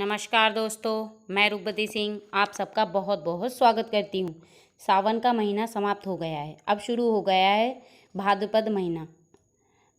नमस्कार दोस्तों, मैं रूपवती सिंह आप सबका बहुत बहुत स्वागत करती हूँ। सावन का महीना समाप्त हो गया है, अब शुरू हो गया है भाद्रपद महीना।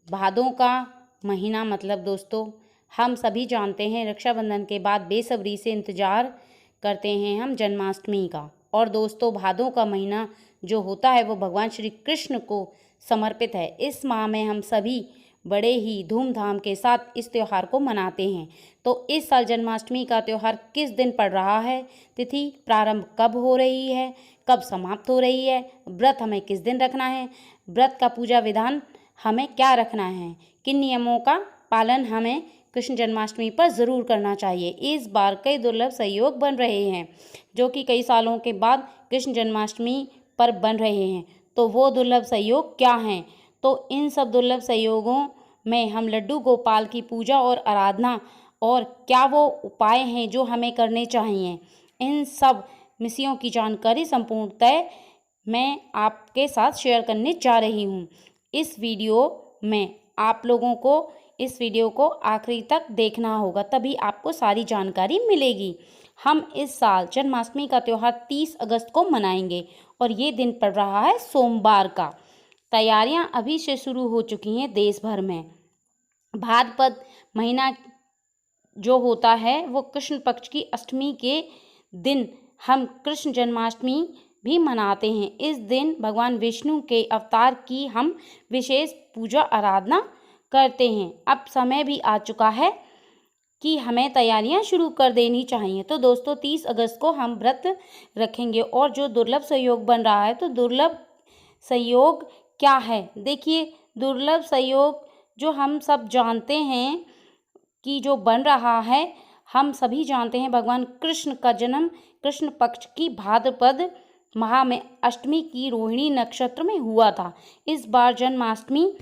भादों का महीना मतलब दोस्तों हम सभी जानते हैं, रक्षाबंधन के बाद बेसब्री से इंतज़ार करते हैं हम जन्माष्टमी का। और दोस्तों भादों का महीना जो होता है वो भगवान श्री कृष्ण को समर्पित है। इस माह में हम सभी बड़े ही धूमधाम के साथ इस त्यौहार को मनाते हैं। तो इस साल जन्माष्टमी का त्यौहार किस दिन पड़ रहा है, तिथि प्रारंभ कब हो रही है, कब समाप्त हो रही है, व्रत हमें किस दिन रखना है, व्रत का पूजा विधान हमें क्या रखना है, किन नियमों का पालन हमें कृष्ण जन्माष्टमी पर ज़रूर करना चाहिए। इस बार कई दुर्लभ सहयोग बन रहे हैं जो कि कई सालों के बाद कृष्ण जन्माष्टमी पर बन रहे हैं। तो वो दुर्लभ सहयोग क्या हैं? तो इन सब दुर्लभ सहयोगों में हम लड्डू गोपाल की पूजा और आराधना और क्या वो उपाय हैं जो हमें करने चाहिए, इन सब विषयों की जानकारी संपूर्णतः मैं आपके साथ शेयर करने जा रही हूँ। इस वीडियो में आप लोगों को इस वीडियो को आखिरी तक देखना होगा, तभी आपको सारी जानकारी मिलेगी। हम इस साल जन्माष्टमी का त्यौहार 30 अगस्त को मनाएंगे और ये दिन पड़ रहा है सोमवार का। तैयारियां अभी से शुरू हो चुकी हैं देश भर में। भाद्रपद महीना जो होता है वो कृष्ण पक्ष की अष्टमी के दिन हम कृष्ण जन्माष्टमी भी मनाते हैं। इस दिन भगवान विष्णु के अवतार की हम विशेष पूजा आराधना करते हैं। अब समय भी आ चुका है कि हमें तैयारियां शुरू कर देनी चाहिए। तो दोस्तों 30 अगस्त को हम व्रत रखेंगे और जो दुर्लभ सहयोग बन रहा है, तो दुर्लभ सहयोग क्या है? देखिए, दुर्लभ सहयोग जो हम सब जानते हैं कि जो बन रहा है, हम सभी जानते हैं भगवान कृष्ण का जन्म कृष्ण पक्ष की भाद्रपद माह में अष्टमी की रोहिणी नक्षत्र में हुआ था। इस बार जन्माष्टमी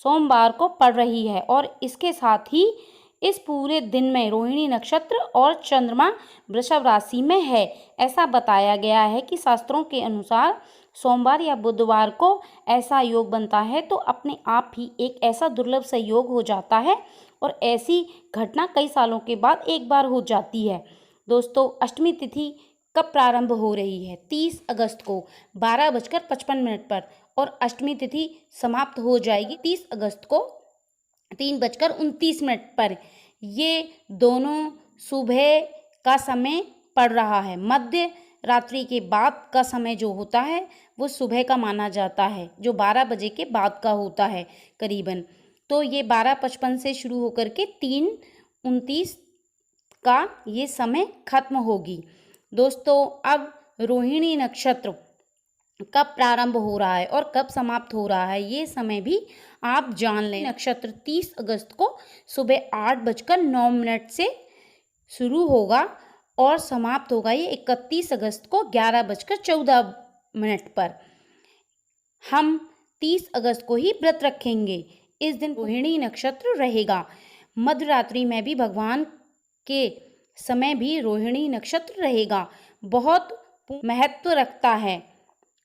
सोमवार को पड़ रही है और इसके साथ ही इस पूरे दिन में रोहिणी नक्षत्र और चंद्रमा वृषभ राशि में है। ऐसा बताया गया है कि शास्त्रों के अनुसार सोमवार या बुधवार को ऐसा योग बनता है तो अपने आप ही एक ऐसा दुर्लभ संयोग हो जाता है और ऐसी घटना कई सालों के बाद एक बार हो जाती है। दोस्तों अष्टमी तिथि कब प्रारंभ हो रही है? 30 अगस्त को 12:55 पर और अष्टमी तिथि समाप्त हो जाएगी 30 अगस्त को 3:29 पर। ये दोनों सुबह का समय पड़ रहा है। मध्य रात्रि के बाद का समय जो होता है वो सुबह का माना जाता है, जो 12 बजे के बाद का होता है करीबन। तो ये 12:55 से शुरू होकर के 3:29 का ये समय खत्म होगी। दोस्तों अब रोहिणी नक्षत्र कब प्रारंभ हो रहा है और कब समाप्त हो रहा है, ये समय भी आप जान लें। नक्षत्र 30 अगस्त को सुबह 8:09 से शुरू होगा और समाप्त होगा ये 31 अगस्त को 11:14 पर। हम 30 अगस्त को ही व्रत रखेंगे। इस दिन रोहिणी नक्षत्र रहेगा। मध्य रात्रि में भी भगवान के समय भी रोहिणी नक्षत्र रहेगा। बहुत महत्व रखता है।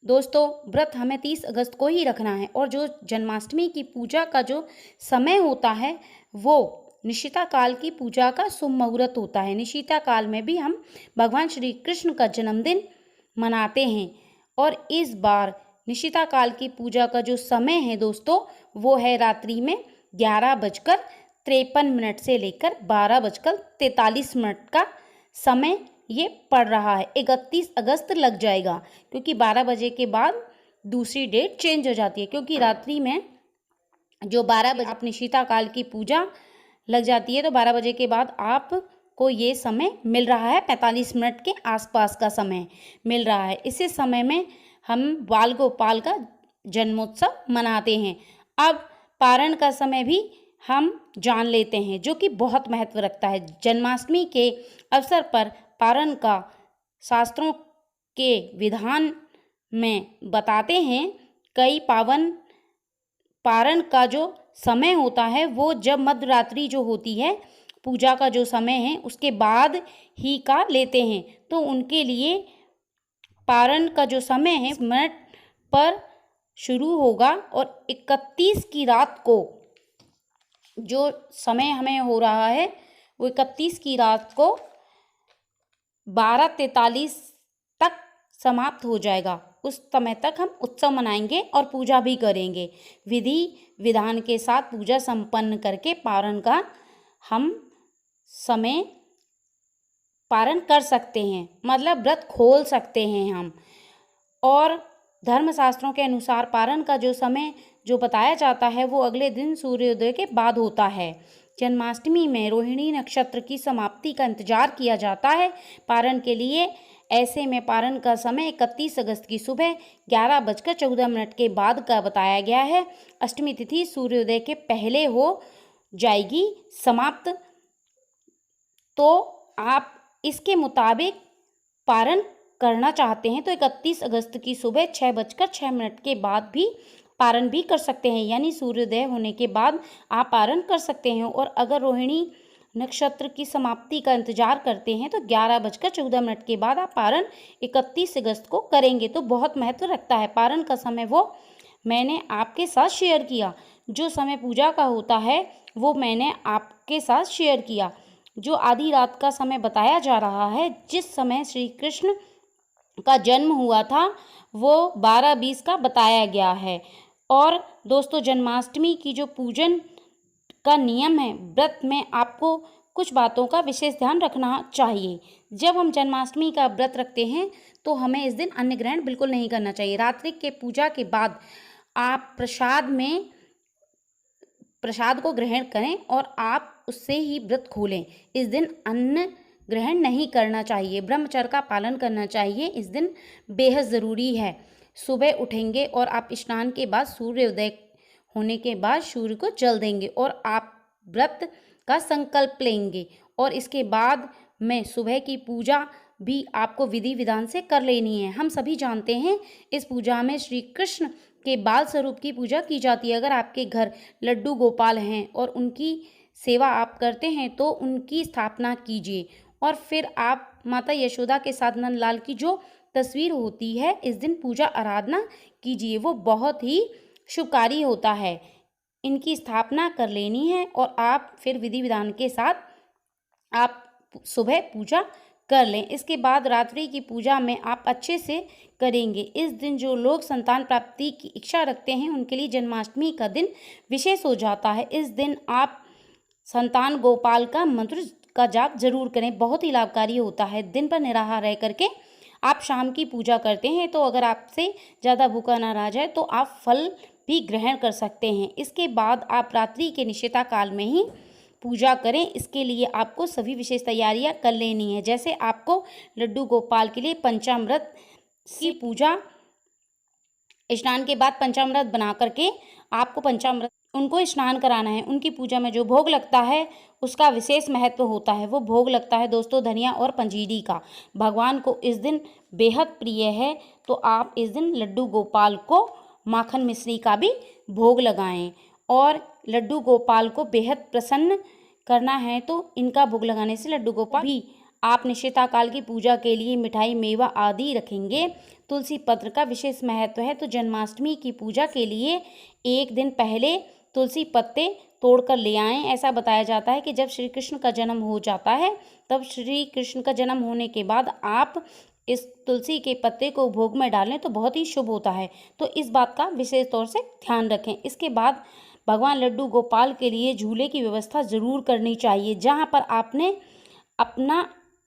दोस्तों व्रत हमें 30 अगस्त को ही रखना है और जो जन्माष्टमी की पूजा का जो समय होता है वो निशिता काल की पूजा का शुभ मुहूर्त होता है। निशिता काल में भी हम भगवान श्री कृष्ण का जन्मदिन मनाते हैं और इस बार निशिता काल की पूजा का जो समय है दोस्तों वो है रात्रि में 11:53 से लेकर 12:43 का समय ये पड़ रहा है। 31 अगस्त लग जाएगा क्योंकि 12 बजे के बाद दूसरी डेट चेंज हो जाती है, क्योंकि रात्रि में जो 12 बजे आप निशिता काल की पूजा लग जाती है तो 12 बजे के बाद आपको ये समय मिल रहा है, 45 मिनट के आसपास का समय मिल रहा है। इसी समय में हम बाल गोपाल का जन्मोत्सव मनाते हैं। अब पारण का समय भी हम जान लेते हैं जो कि बहुत महत्व रखता है। जन्माष्टमी के अवसर पर पारण का शास्त्रों के विधान में बताते हैं। कई पारण का जो समय होता है वो जब मध्य रात्रि जो होती है, पूजा का जो समय है उसके बाद ही का लेते हैं। तो उनके लिए पारण का जो समय है मिनट पर शुरू होगा और 31 की रात को जो समय हमें हो रहा है वो 31 की रात को 12:43 तक समाप्त हो जाएगा। उस समय तक हम उत्सव मनाएंगे और पूजा भी करेंगे। विधि विधान के साथ पूजा संपन्न करके पारण का हम समय पारण कर सकते हैं, मतलब व्रत खोल सकते हैं हम। और धर्मशास्त्रों के अनुसार पारण का जो समय जो बताया जाता है वो अगले दिन सूर्योदय के बाद होता है। जन्माष्टमी में रोहिणी नक्षत्र की समाप्ति का इंतजार किया जाता है पारण के लिए। ऐसे में पारण का समय 31 अगस्त की सुबह 11:14 के बाद का बताया गया है। अष्टमी तिथि सूर्योदय के पहले हो जाएगी समाप्त। तो आप इसके मुताबिक पारण करना चाहते हैं तो 31 अगस्त की सुबह 6:06 के बाद भी पारण भी कर सकते हैं, यानी सूर्योदय होने के बाद आप पारण कर सकते हैं। और अगर रोहिणी नक्षत्र की समाप्ति का इंतजार करते हैं तो 11:14 के बाद आप पारण 31 अगस्त को करेंगे। तो बहुत महत्व रखता है पारण का समय, वो मैंने आपके साथ शेयर किया। जो समय पूजा का होता है वो मैंने आपके साथ शेयर किया। जो आधी रात का समय बताया जा रहा है, जिस समय श्री कृष्ण का जन्म हुआ था, वो 12:20 का बताया गया है। और दोस्तों, जन्माष्टमी की जो पूजन का नियम है, व्रत में आपको कुछ बातों का विशेष ध्यान रखना चाहिए। जब हम जन्माष्टमी का व्रत रखते हैं तो हमें इस दिन अन्न ग्रहण बिल्कुल नहीं करना चाहिए। रात्रि के पूजा के बाद आप प्रसाद को ग्रहण करें और आप उससे ही व्रत खोलें। इस दिन अन्न ग्रहण नहीं करना चाहिए, ब्रह्मचर्य का पालन करना चाहिए। इस दिन बेहद ज़रूरी है। सुबह उठेंगे और आप स्नान के बाद सूर्योदय होने के बाद सूर्य को जल देंगे और आप व्रत का संकल्प लेंगे। और इसके बाद में सुबह की पूजा भी आपको विधि विधान से कर लेनी है। हम सभी जानते हैं इस पूजा में श्री कृष्ण के बाल स्वरूप की पूजा की जाती है। अगर आपके घर लड्डू गोपाल हैं और उनकी सेवा आप करते हैं तो उनकी स्थापना कीजिए। और फिर आप माता यशोदा के साथ नंदलाल की जो तस्वीर होती है, इस दिन पूजा आराधना कीजिए। वो बहुत ही शुभकारी होता है। इनकी स्थापना कर लेनी है और आप फिर विधि विधान के साथ आप सुबह पूजा कर लें। इसके बाद रात्रि की पूजा में आप अच्छे से करेंगे। इस दिन जो लोग संतान प्राप्ति की इच्छा रखते हैं उनके लिए जन्माष्टमी का दिन विशेष हो जाता है। इस दिन आप संतान गोपाल का मंत्र का जाप जरूर करें, बहुत ही लाभकारी होता है। दिन पर निराहार रह करके आप शाम की पूजा करते हैं तो अगर आपसे ज़्यादा भूखा ना रह जाए तो आप फल भी ग्रहण कर सकते हैं। इसके बाद आप रात्रि के निशिता काल में ही पूजा करें। इसके लिए आपको सभी विशेष तैयारियां कर लेनी है। जैसे आपको लड्डू गोपाल के लिए पंचामृत की पूजा, स्नान के बाद पंचामृत बना करके आपको पंचामृत उनको स्नान कराना है। उनकी पूजा में जो भोग लगता है उसका विशेष महत्व होता है। वो भोग लगता है दोस्तों धनिया और पंजीरी का। भगवान को इस दिन बेहद प्रिय है तो आप इस दिन लड्डू गोपाल को माखन मिश्री का भी भोग लगाएं। और लड्डू गोपाल को बेहद प्रसन्न करना है तो इनका भोग लगाने से लड्डू गोपाल भी आप निश्चिता काल की पूजा के लिए मिठाई मेवा आदि रखेंगे। तुलसी पत्र का विशेष महत्व है तो जन्माष्टमी की पूजा के लिए एक दिन पहले तुलसी पत्ते तोड़कर ले आएं। ऐसा बताया जाता है कि जब श्री कृष्ण का जन्म हो जाता है तब श्री कृष्ण का जन्म होने के बाद आप इस तुलसी के पत्ते को भोग में डालें तो बहुत ही शुभ होता है। तो इस बात का विशेष तौर से ध्यान रखें। इसके बाद भगवान लड्डू गोपाल के लिए झूले की व्यवस्था ज़रूर करनी चाहिए। जहाँ पर आपने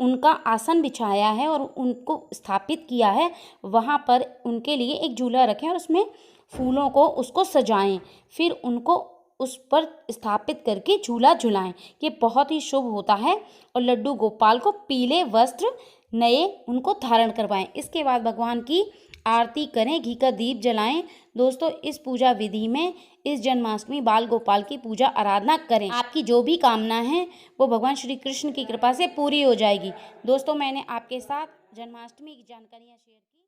उनका आसन बिछाया है और उनको स्थापित किया है वहाँ पर उनके लिए एक झूला रखें और उसमें फूलों को उसको सजाएं। फिर उनको उस पर स्थापित करके झूला झुलाएं। ये बहुत ही शुभ होता है। और लड्डू गोपाल को पीले वस्त्र नए उनको धारण करवाएं। इसके बाद भगवान की आरती करें, घी का दीप जलाएं। दोस्तों, इस पूजा विधि में इस जन्माष्टमी बाल गोपाल की पूजा आराधना करें। आपकी जो भी कामना है वो भगवान श्री कृष्ण की कृपा से पूरी हो जाएगी। दोस्तों, मैंने आपके साथ जन्माष्टमी की जानकारियाँ शेयर की।